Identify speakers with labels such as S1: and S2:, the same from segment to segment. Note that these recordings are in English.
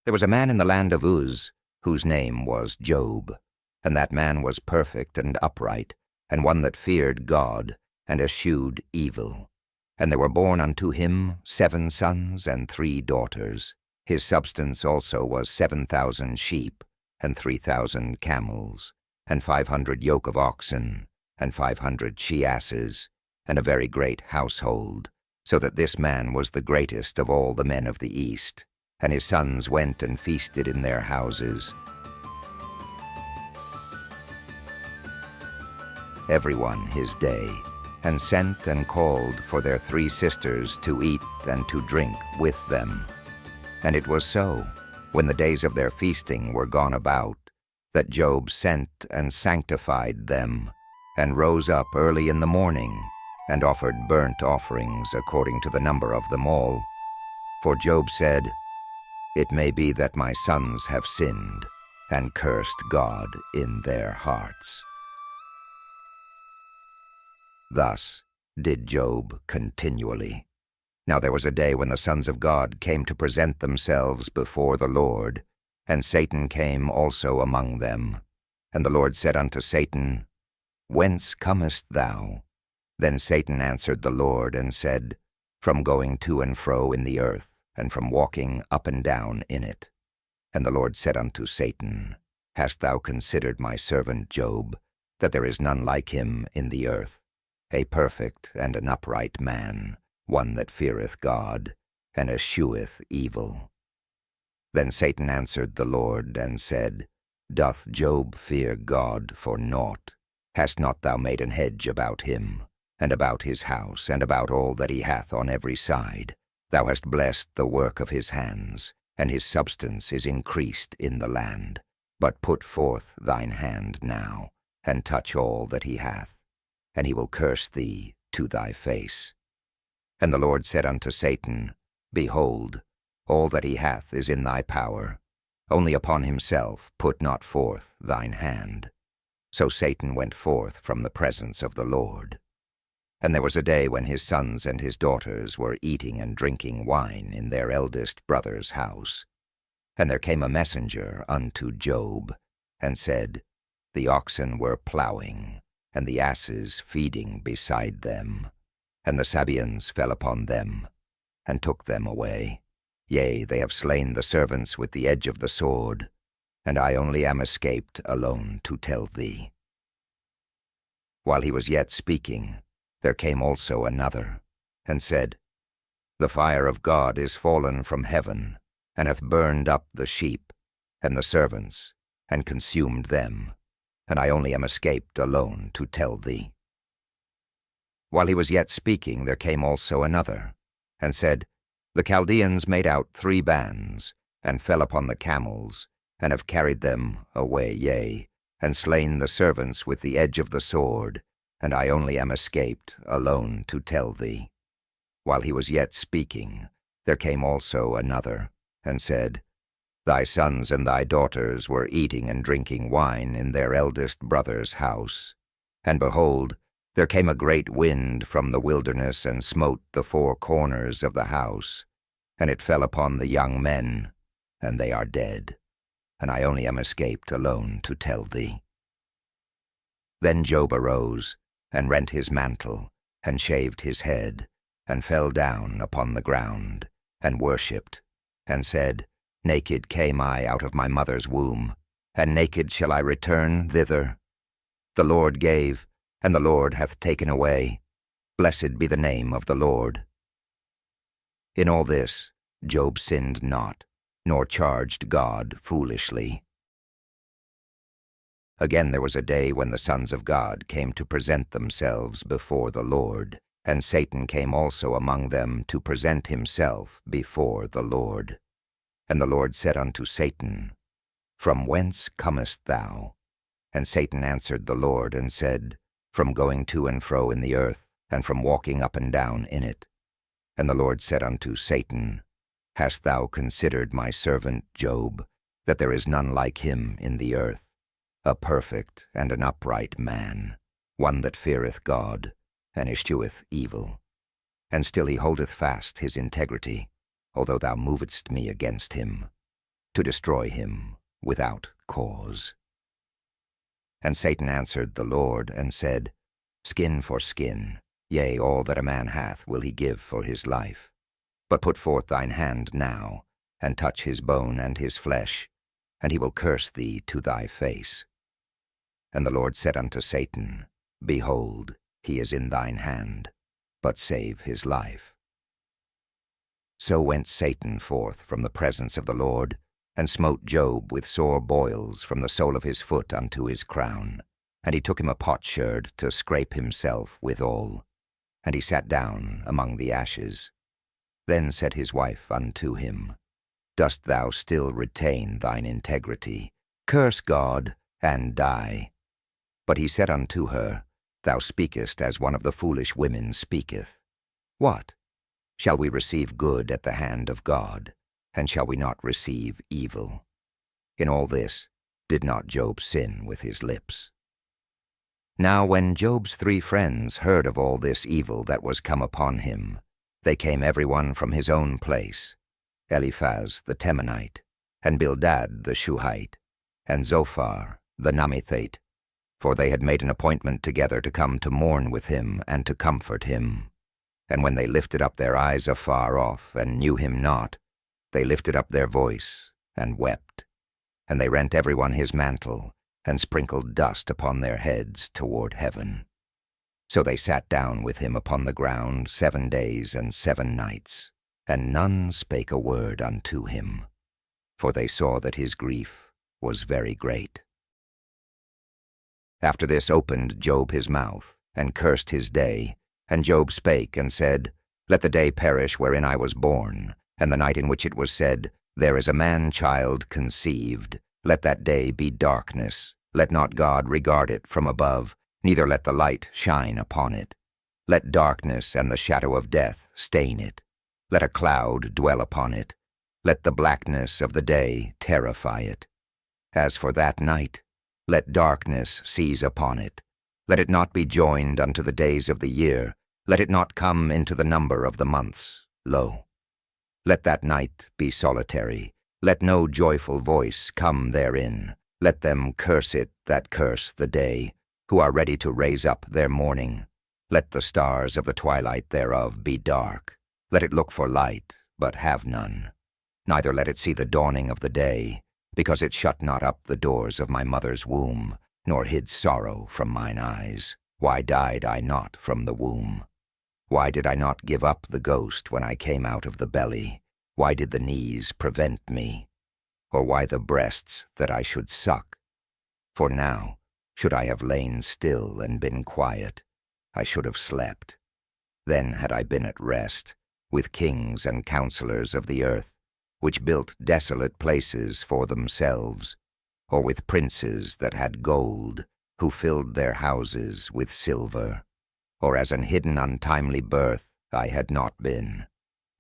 S1: There was a man in the land of Uz, whose name was Job, and that man was perfect and upright, and one that feared God, and eschewed evil. And there were born unto him 7 sons and 3 daughters. His substance also was 7,000 sheep, and 3,000 camels, and 500 yoke of oxen, and 500 she-asses, and a very great household, so that this man was the greatest of all the men of the East. And his sons went and feasted in their houses, everyone his day, and sent and called for their 3 sisters to eat and to drink with them. And it was so, when the days of their feasting were gone about, that Job sent and sanctified them, and rose up early in the morning, and offered burnt offerings according to the number of them all. For Job said, "It may be that my sons have sinned, and cursed God in their hearts." Thus did Job continually. Now there was a day when the sons of God came to present themselves before the Lord, and Satan came also among them. And the Lord said unto Satan, "Whence comest thou?" Then Satan answered the Lord and said, "From going to and fro in the earth, and from walking up and down in it." And the Lord said unto Satan, "Hast thou considered my servant Job, that there is none like him in the earth, a perfect and an upright man, one that feareth God, and escheweth evil?" Then Satan answered the Lord and said, "Doth Job fear God for naught? Hast not thou made an hedge about him, and about his house, and about all that he hath on every side? Thou hast blessed the work of his hands, and his substance is increased in the land. But put forth thine hand now, and touch all that he hath, and he will curse thee to thy face." And the Lord said unto Satan, "Behold, all that he hath is in thy power. Only upon himself put not forth thine hand." So Satan went forth from the presence of the Lord. And there was a day when his sons and his daughters were eating and drinking wine in their eldest brother's house. And there came a messenger unto Job, and said, "The oxen were plowing, and the asses feeding beside them, and the Sabeans fell upon them, and took them away. Yea, they have slain the servants with the edge of the sword, and I only am escaped alone to tell thee." While he was yet speaking, there came also another, and said, "The fire of God is fallen from heaven, and hath burned up the sheep, and the servants, and consumed them, and I only am escaped alone to tell thee." While he was yet speaking, there came also another, and said, "The Chaldeans made out 3 bands, and fell upon the camels, and have carried them away, yea, and slain the servants with the edge of the sword, and I only am escaped alone to tell thee." While he was yet speaking, there came also another, and said, "Thy sons and thy daughters were eating and drinking wine in their eldest brother's house. And behold, there came a great wind from the wilderness, and smote the 4 corners of the house, and it fell upon the young men, and they are dead, and I only am escaped alone to tell thee." Then Job arose, and rent his mantle, and shaved his head, and fell down upon the ground, and worshipped, and said, "Naked came I out of my mother's womb, and naked shall I return thither. The Lord gave, and the Lord hath taken away. Blessed be the name of the Lord." In all this Job sinned not, nor charged God foolishly. Again there was a day when the sons of God came to present themselves before the Lord, and Satan came also among them to present himself before the Lord. And the Lord said unto Satan, "From whence comest thou?" And Satan answered the Lord and said, "From going to and fro in the earth, and from walking up and down in it." And the Lord said unto Satan, "Hast thou considered my servant Job, that there is none like him in the earth, a perfect and an upright man, one that feareth God, and escheweth evil? And still he holdeth fast his integrity, although thou movedst me against him. to destroy him without cause. And Satan answered the Lord, and said, Skin for skin, yea, all that a man hath will he give for his life. But put forth thine hand now, and touch his bone and his flesh, and he will curse thee to thy face. And the Lord said unto Satan, Behold, he is in thine hand, but save his life. So went Satan forth from the presence of the Lord, and smote Job with sore boils from the sole of his foot unto his crown. And he took him a potsherd to scrape himself withal. And he sat down among the ashes. Then said his wife unto him, Dost thou still retain thine integrity? Curse God, and die. But he said unto her, Thou speakest as one of the foolish women speaketh. What? Shall we receive good at the hand of God, and shall we not receive evil? In all this did not Job sin with his lips. Now when Job's 3 friends heard of all this evil that was come upon him, they came every one from his own place, Eliphaz the Temanite, and Bildad the Shuhite, and Zophar the Naamathite, for they had made an appointment together to come to mourn with him and to comfort him. And when they lifted up their eyes afar off, and knew him not, they lifted up their voice, and wept. And they rent every one his mantle, and sprinkled dust upon their heads toward heaven. So they sat down with him upon the ground 7 days and 7 nights, and none spake a word unto him, for they saw that his grief was very great. After this opened Job his mouth, and cursed his day, and Job spake and said, Let the day perish wherein I was born, and the night in which it was said, There is a man-child conceived. Let that day be darkness. Let not God regard it from above, neither let the light shine upon it. Let darkness and the shadow of death stain it. Let a cloud dwell upon it. Let the blackness of the day terrify it. As for that night, let darkness seize upon it. Let it not be joined unto the days of the year. Let it not come into the number of the months. Lo, let that night be solitary. Let no joyful voice come therein. Let them curse it that curse the day, who are ready to raise up their mourning. Let the stars of the twilight thereof be dark. Let it look for light, but have none. Neither let it see the dawning of the day, because it shut not up the doors of my mother's womb, nor hid sorrow from mine eyes. Why died I not from the womb? Why did I not give up the ghost when I came out of the belly? Why did the knees prevent me? Or why the breasts that I should suck? For now, should I have lain still and been quiet, I should have slept. Then had I been at rest, with kings and counselors of the earth, which built desolate places for themselves, or with princes that had gold, who filled their houses with silver. Or as an hidden untimely birth I had not been,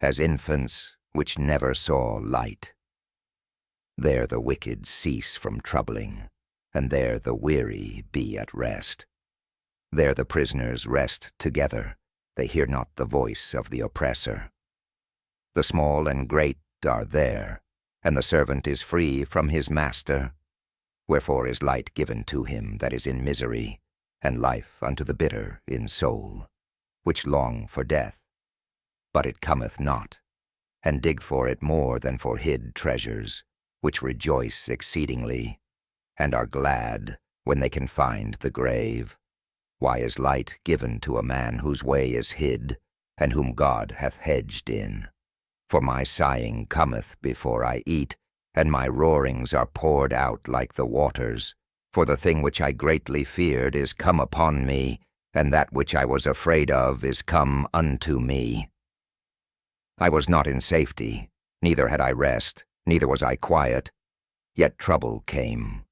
S1: as infants which never saw light. There the wicked cease from troubling, and there the weary be at rest. There the prisoners rest together, they hear not the voice of the oppressor. The small and great are there, and the servant is free from his master. Wherefore is light given to him that is in misery, and life unto the bitter in soul, which long for death, but it cometh not, and dig for it more than for hid treasures, which rejoice exceedingly, and are glad when they can find the grave. Why is light given to a man whose way is hid, and whom God hath hedged in? For my sighing cometh before I eat, and my roarings are poured out like the waters. For the thing which I greatly feared is come upon me, and that which I was afraid of is come unto me. I was not in safety, neither had I rest, neither was I quiet. Yet trouble came,